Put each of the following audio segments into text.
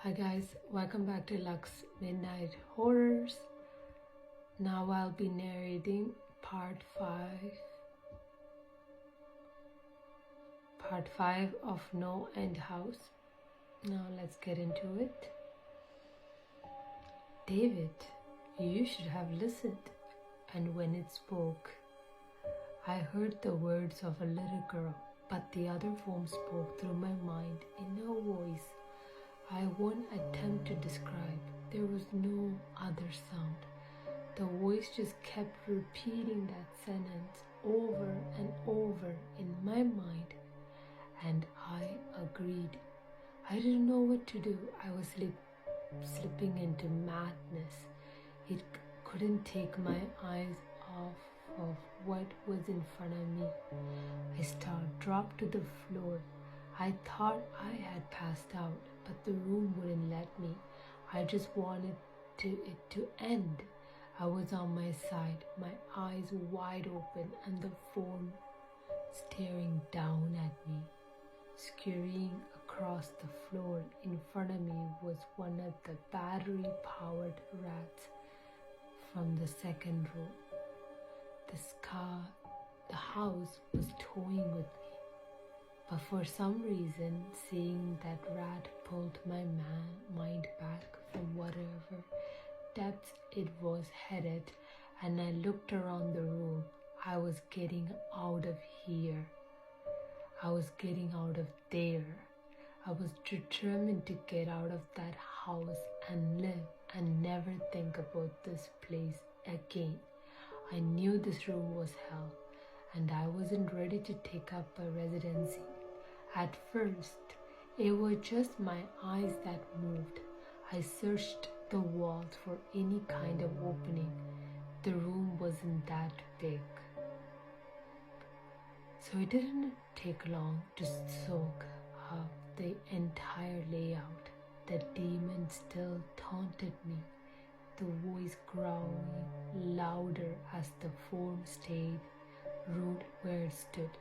Hi guys, welcome back to Lux Midnight Horrors. Now I'll be narrating part 5 of NoEnd House. Now let's get into it. David, you should have listened. And when it spoke, I heard the words of a little girl, but the other form spoke through my mind in a voice I won't attempt to describe. There was no other sound. The voice just kept repeating that sentence over and over in my mind, and I agreed. I didn't know what to do. I was slipping into madness. It couldn't take my eyes off of what was in front of me. I dropped to the floor. I thought I had passed out, but the room wouldn't let me. I just wanted it to end. I was on my side, my eyes wide open, and the form staring down at me. Scurrying across the floor in front of me was one of the battery-powered rats from the second row. The house was toying with me. But for some reason, seeing that rat pulled my mind back from whatever depths it was headed, and I looked around the room. I was getting out of here. I was getting out of there. I was determined to get out of that house and live and never think about this place again. I knew this room was hell, and I wasn't ready to take up a residency. At first, it was just my eyes that moved. I searched the walls for any kind of opening. The room wasn't that big. So it didn't take long to soak up the entire layout. The demon still taunted me, the voice growling louder as the form stayed rooted where it stood.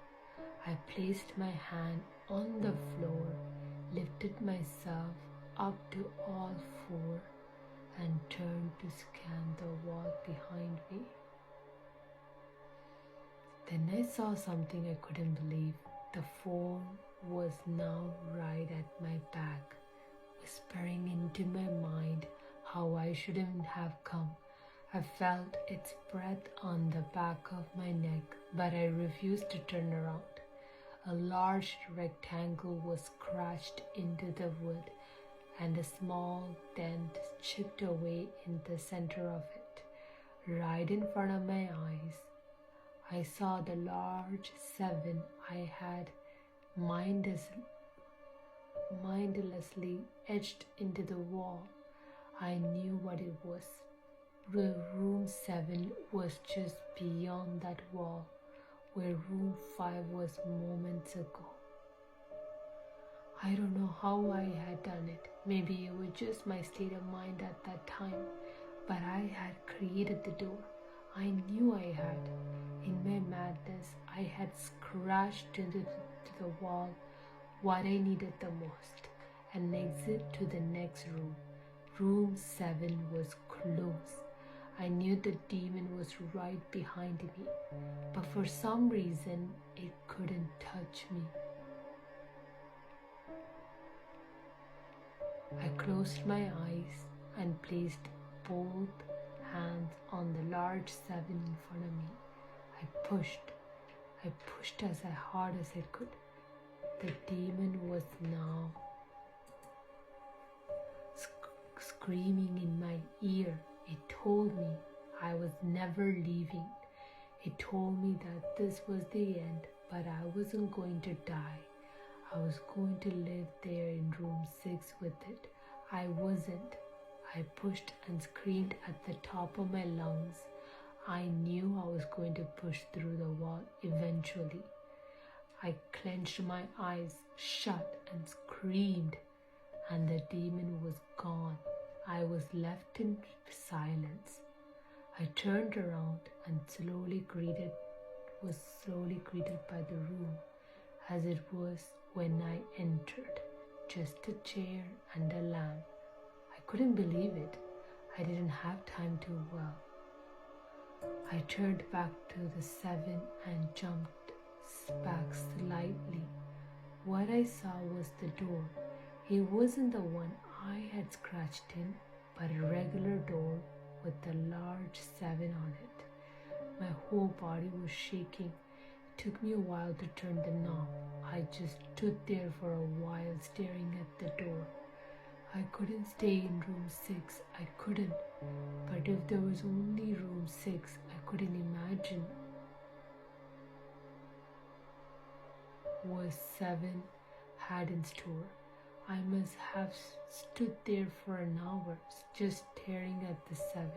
I placed my hand on the floor, lifted myself up to all four, and turned to scan the wall behind me. Then I saw something I couldn't believe. The form was now right at my back, whispering into my mind how I shouldn't have come. I felt its breath on the back of my neck, but I refused to turn around. A large rectangle was scratched into the wood, and a small dent chipped away in the center of it. Right in front of my eyes, I saw the large 7 I had mindlessly etched into the wall. I knew what it was. Room 7 was just beyond that wall, where room 5 was moments ago. I don't know how I had done it. Maybe it was just my state of mind at that time, but I had created the door. I knew I had. In my madness, I had scratched into the wall what I needed the most, an exit to the next room. Room 7 was close. I knew the demon was right behind me, but for some reason, it couldn't touch me. I closed my eyes and placed both hands on the large 7 in front of me. I pushed as hard as I could. The demon was now screaming in my ear. It told me I was never leaving. It told me that this was the end, but I wasn't going to die. I was going to live there in room 6 with it. I wasn't. I pushed and screamed at the top of my lungs. I knew I was going to push through the wall eventually. I clenched my eyes shut and screamed, and the demon was gone. I was left in silence. I turned around and was slowly greeted by the room as it was when I entered. just a chair and a lamp. I couldn't believe it. I didn't have time to, I turned back to the 7 and jumped back slightly. What I saw was the door. It wasn't the one I had scratched in, but a regular door with a large 7 on it. My whole body was shaking. It took me a while to turn the knob. I just stood there for a while staring at the door. I couldn't stay in room 6. I couldn't. But if there was only room 6, I couldn't imagine what 7 had in store. I must have stood there for an hour, just staring at the 7.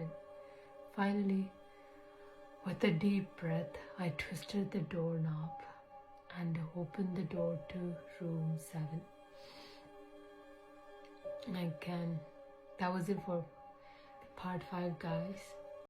Finally, with a deep breath, I twisted the doorknob and opened the door to room 7. That was it for part 5, guys.